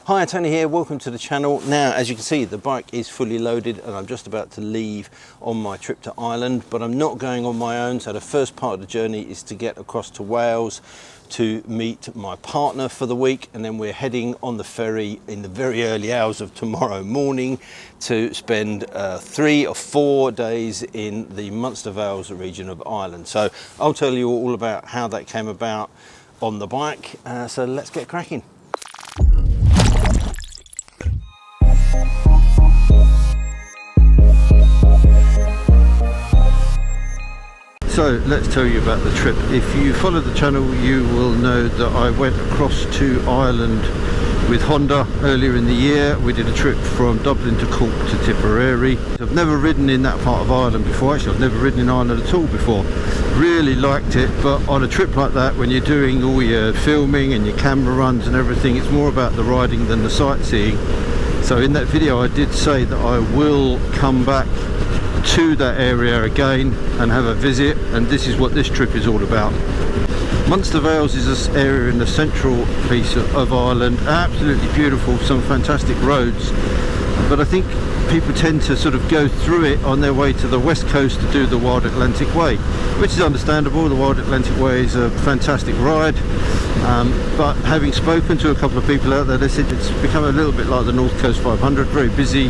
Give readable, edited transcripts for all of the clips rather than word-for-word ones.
Hi, Tony here, welcome to the channel. Now, as you can see, the bike is fully loaded and I'm just about to leave on my trip to Ireland, but I'm not going on my own. So the first part of the journey is to get across to Wales to meet my partner for the week, and then we're heading on the ferry in the very early hours of tomorrow morning to spend 3 or 4 days in the Munster Vales region of Ireland. So I'll tell you all about how that came about on the bike. So let's get cracking. So let's tell you about the trip. If you follow the channel, you will know that I went across to Ireland with Honda earlier in the year. We did a trip from Dublin to Cove to Tipperary. I've never ridden in that part of Ireland before. Actually, I've never ridden in Ireland at all before. Really liked it, but on a trip like that, when you're doing all your filming and your camera runs and everything, it's more about the riding than the sightseeing. So in that video I did say that I will come back to that area again and have a visit, and this is what this trip is all about. Munster Vales is this area in the central piece of Ireland, absolutely beautiful, some fantastic roads, but I think people tend to sort of go through it on their way to the west coast to do the Wild Atlantic Way, which is understandable. The Wild Atlantic Way is a fantastic ride, but having spoken to a couple of people out there, they said it's become a little bit like the North Coast 500, very busy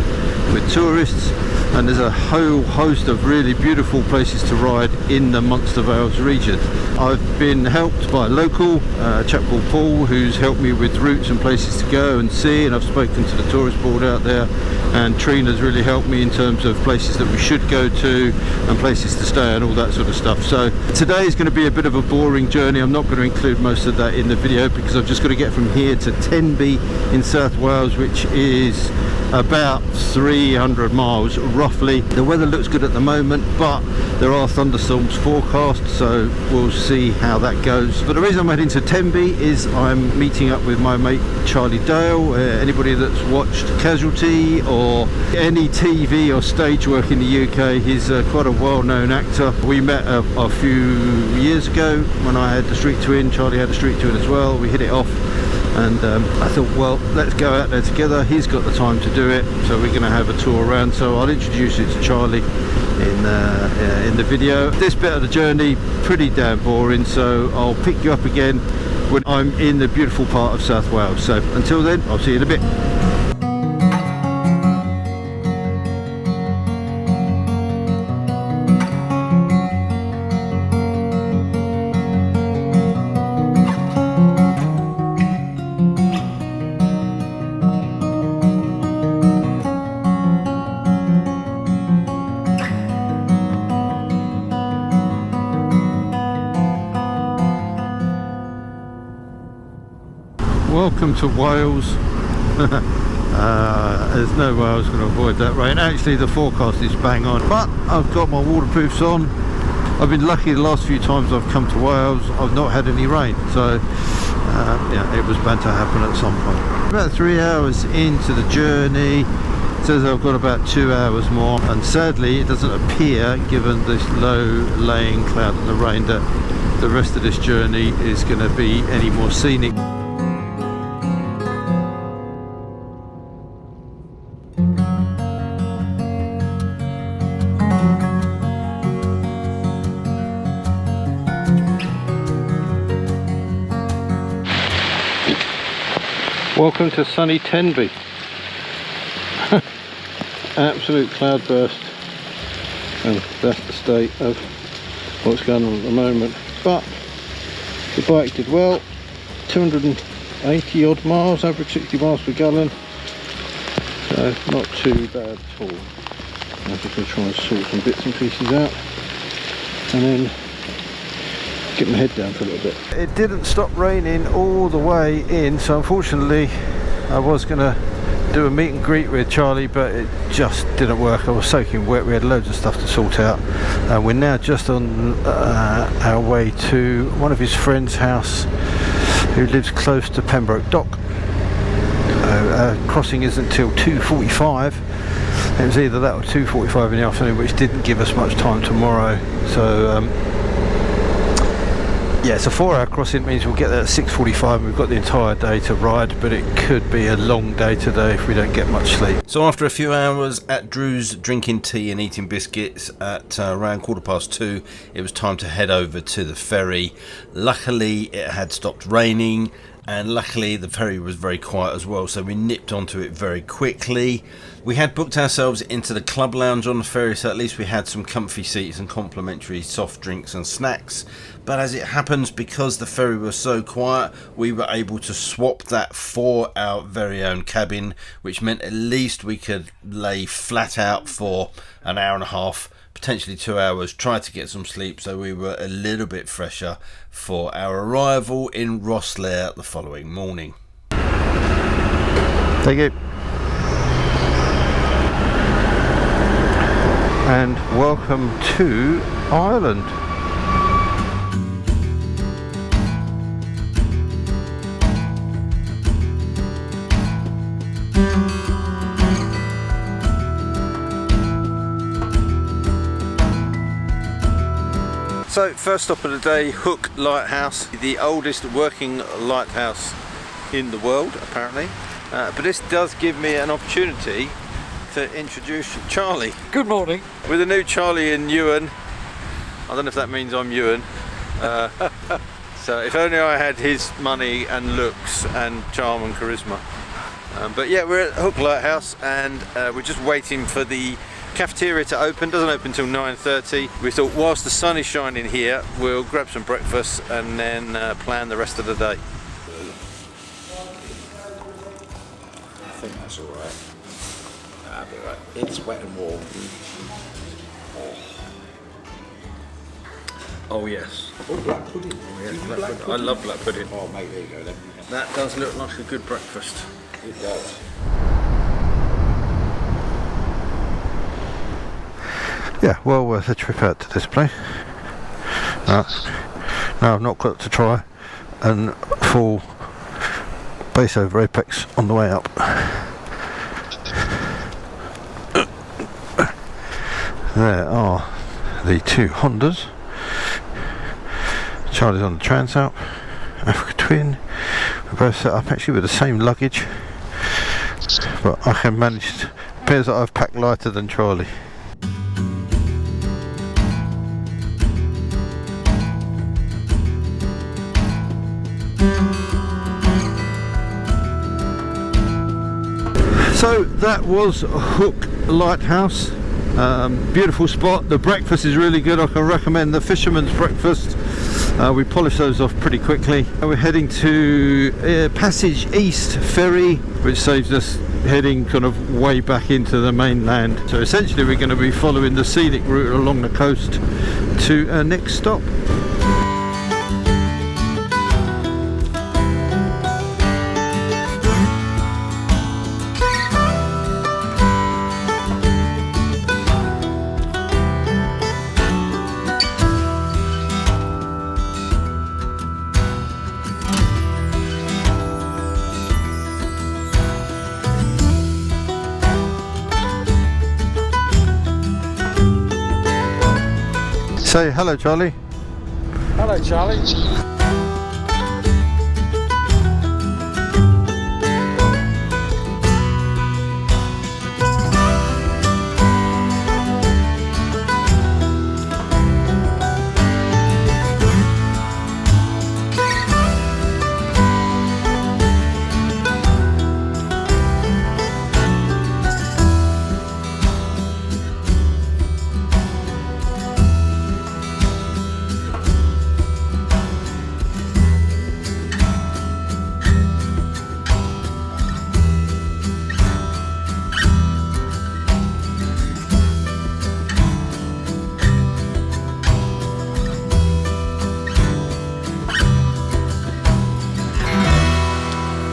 with tourists, and there's a whole host of really beautiful places to ride in the Munster Vales region. I've been helped by a local, a chap called Paul, who's helped me with routes and places to go and see, and I've spoken to the tourist board out there, and Trina's really helped me in terms of places that we should go to and places to stay and all that sort of stuff. So today is going to be a bit of a boring journey. I'm not going to include most of that in the video because I've just got to get from here to Tenby in South Wales, which is about 300 miles roughly. The weather looks good at the moment, but there are thunderstorms forecast, so we'll see how that goes. But the reason I'm heading to Tenby is I'm meeting up with my mate Charlie Dale. Anybody that's watched Casualty or any TV or stage work in the UK, he's quite a well-known actor. We met a few years ago when I had the Street Twin. Charlie had a Street Twin as well. We hit it off, and I thought, well, let's go out there together. He's got the time to do it, so we're going to have a tour around. So I'll introduce it to Charlie in the video. This bit of the journey pretty damn boring, so I'll pick you up again when I'm in the beautiful part of South Wales. So until then, I'll see you in a bit. Welcome to Wales. There's no way I was going to avoid that rain. Actually, the forecast is bang on, but I've got my waterproofs on. I've been lucky the last few times I've come to Wales, I've not had any rain, so yeah, it was bound to happen at some point. About 3 hours into the journey, it says I've got about 2 hours more, and sadly it doesn't appear, given this low laying cloud and the rain, that the rest of this journey is going to be any more scenic. Welcome to sunny Tenby. Absolute cloudburst, and that's the state of what's going on at the moment. But the bike did well, 280 odd miles, average 60 miles per gallon, so not too bad at all. I'm just going to try and sort some bits and pieces out and then get my head down for a little bit. It didn't stop raining all the way in, so unfortunately I was going to do a meet and greet with Charlie, but it just didn't work. I was soaking wet, we had loads of stuff to sort out. We're now just on our way to one of his friend's house who lives close to Pembroke Dock. Crossing isn't till 2:45. It was either that or 2:45 in the afternoon, which didn't give us much time tomorrow, so Yeah, it's a 4-hour crossing. It means we'll get there at 6:45 and we've got the entire day to ride, but it could be a long day today if we don't get much sleep. So after a few hours at Drew's drinking tea and eating biscuits at around 2:15, it was time to head over to the ferry. Luckily it had stopped raining, and luckily the ferry was very quiet as well, so we nipped onto it very quickly. We had booked ourselves into the club lounge on the ferry, so at least we had some comfy seats and complimentary soft drinks and snacks. But as it happens, because the ferry was so quiet, we were able to swap that for our very own cabin, which meant at least we could lay flat out for an hour and a half, potentially 2 hours, try to get some sleep, so we were a little bit fresher for our arrival in Rosslare the following morning. Thank you. And welcome to Ireland. So first stop of the day, Hook Lighthouse, the oldest working lighthouse in the world apparently, but this does give me an opportunity to introduce Charlie. Good morning. With a new Charlie in Ewan. I don't know if that means I'm Ewan. So if only I had his money and looks and charm and charisma. But yeah, we're at Hook Lighthouse and we're just waiting for the cafeteria to open. Doesn't open until 9:30. We thought whilst the sun is shining here, we'll grab some breakfast and then plan the rest of the day. I think that's all right. That'll be right. It's wet and warm. Oh yes. Oh, black pudding. Oh, yes, black pudding. I love black pudding. Oh mate, there you go then. That does look like a good breakfast. It does. Yeah, well worth a trip out to this place. Now I've not got to try and fall base over apex on the way up. There are the two Hondas. Charlie's on the Transalp, Africa Twin. We're both set up actually with the same luggage, but I can manage. Appears that I've packed lighter than Charlie. So that was Hook Lighthouse. Beautiful spot. The breakfast is really good. I can recommend the fisherman's breakfast. We polished those off pretty quickly. We're heading to Passage East Ferry, which saves us heading kind of way back into the mainland. So essentially we're going to be following the scenic route along the coast to our next stop. Say hello, Charlie. Hello, Charlie.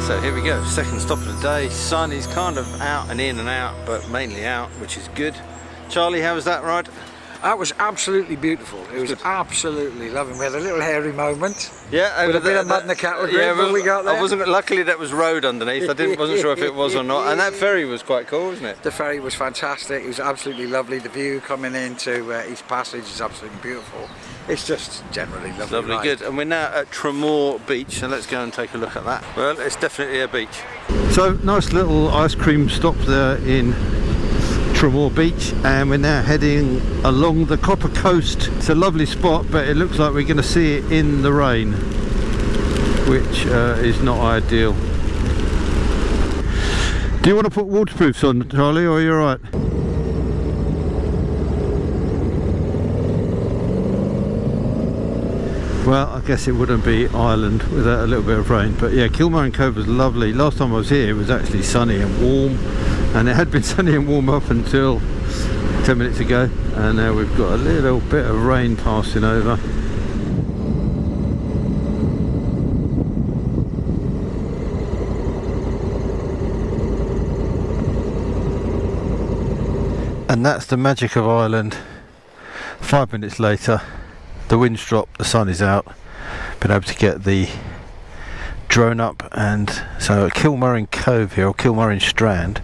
So here we go, second stop of the day. Sun is kind of out and in and out, but mainly out, which is good. Charlie, how was that ride? That was absolutely beautiful. It was absolutely lovely. We had a little hairy moment. Yeah, with a bit of mud in the cattle grid when we got there. I wasn't. Luckily, that was road underneath. I wasn't sure if it was or not. And that ferry was quite cool, wasn't it? The ferry was fantastic. It was absolutely lovely. The view coming into East Passage is absolutely beautiful. It's just generally lovely. Lovely, ride. good. And we're now at Tramore Beach, so let's go and take a look at that. Well, it's definitely a beach. So, nice little ice cream stop there in Tramore Beach, and we're now heading along the Copper Coast. It's a lovely spot, but it looks like we're going to see it in the rain, which is not ideal. Do you want to put waterproofs on, Charlie, or are you alright? Well, I guess it wouldn't be Ireland without a little bit of rain, but yeah, Kilmurrin Cove was lovely. Last time I was here it was actually sunny and warm, and it had been sunny and warm up until 10 minutes ago, and now we've got a little bit of rain passing over. And that's the magic of Ireland. 5 minutes later, the wind's dropped, the sun is out. Been able to get the drone up, and so at Kilmurrin Cove here, or Kilmurrin Strand,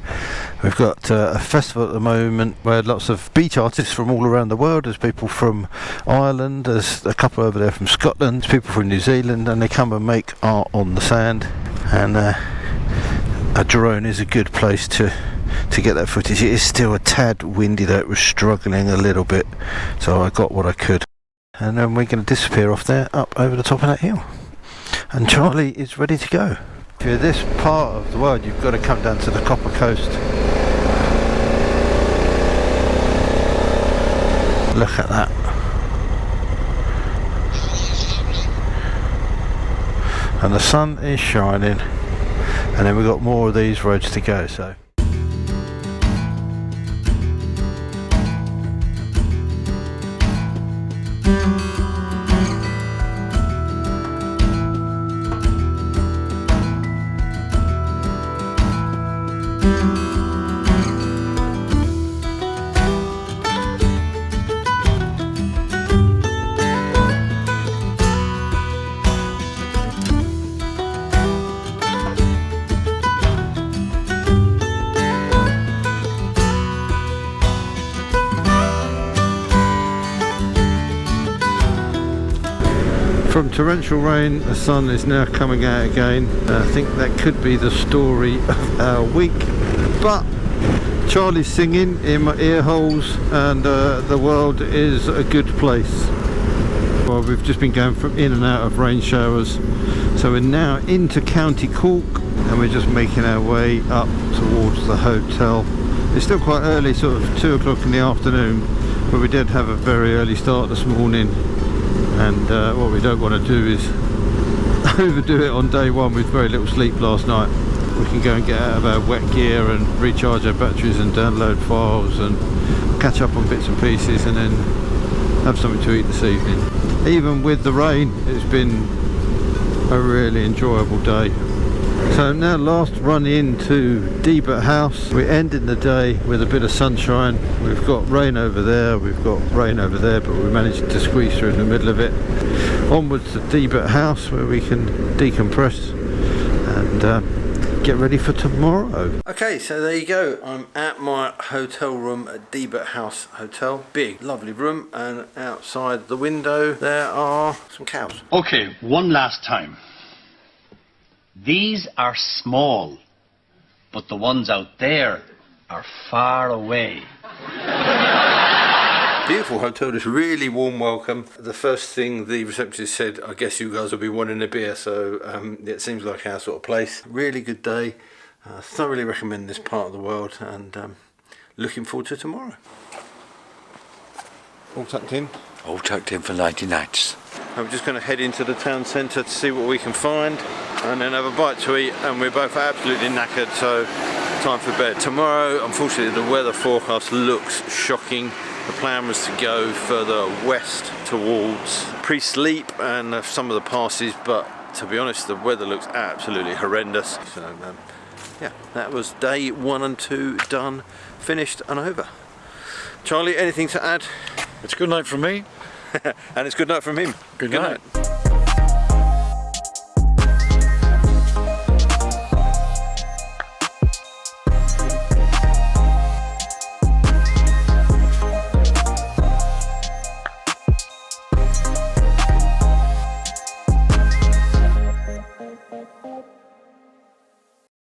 we've got a festival at the moment where lots of beach artists from all around the world. There's people from Ireland, there's a couple over there from Scotland, there's people from New Zealand, and they come and make art on the sand, and a drone is a good place to get that footage. It is still a tad windy though, it was struggling a little bit, so I got what I could. And then we're going to disappear off there, up over the top of that hill. And Charlie is ready to go. If you're this part of the world, you've got to come down to the Copper Coast. Look at that. And the sun is shining. And then we've got more of these roads to go, so. From torrential rain, the sun is now coming out again. I think that could be the story of our week. But Charlie's singing in my ear holes, and the world is a good place. Well, we've just been going from in and out of rain showers, so we're now into County Cork, and we're just making our way up towards the hotel. It's still quite early, sort of 2 o'clock in the afternoon, but we did have a very early start this morning. And what we don't want to do is overdo it on day one with very little sleep last night. We can go and get out of our wet gear and recharge our batteries and download files and catch up on bits and pieces, and then have something to eat this evening. Even with the rain, it's been a really enjoyable day. So now last run into Debert House. We're ending the day with a bit of sunshine. We've got rain over there, we've got rain over there, but we managed to squeeze through in the middle of it. Onwards to Debert House, where we can decompress and get ready for tomorrow. Okay, so there you go. I'm at my hotel room at Debert House Hotel. Big, lovely room, and outside the window there are some cows. Okay, one last time. These are small, but the ones out there are far away. Beautiful hotel, just really warm welcome. The first thing the receptionist said, I guess you guys will be wanting a beer, so it seems like our sort of place. Really good day. Thoroughly recommend this part of the world, and looking forward to tomorrow. All tucked in? All tucked in for 90 nights. I'm just going to head into the town centre to see what we can find, and then have a bite to eat, and we're both absolutely knackered, so time for bed. Tomorrow, unfortunately, the weather forecast looks shocking. The plan was to go further west towards pre-sleep and some of the passes, but to be honest, the weather looks absolutely horrendous. So yeah, that was day 1 and 2 done, finished and over. Charlie, anything to add? It's good night from me. And it's good night from him. Good night.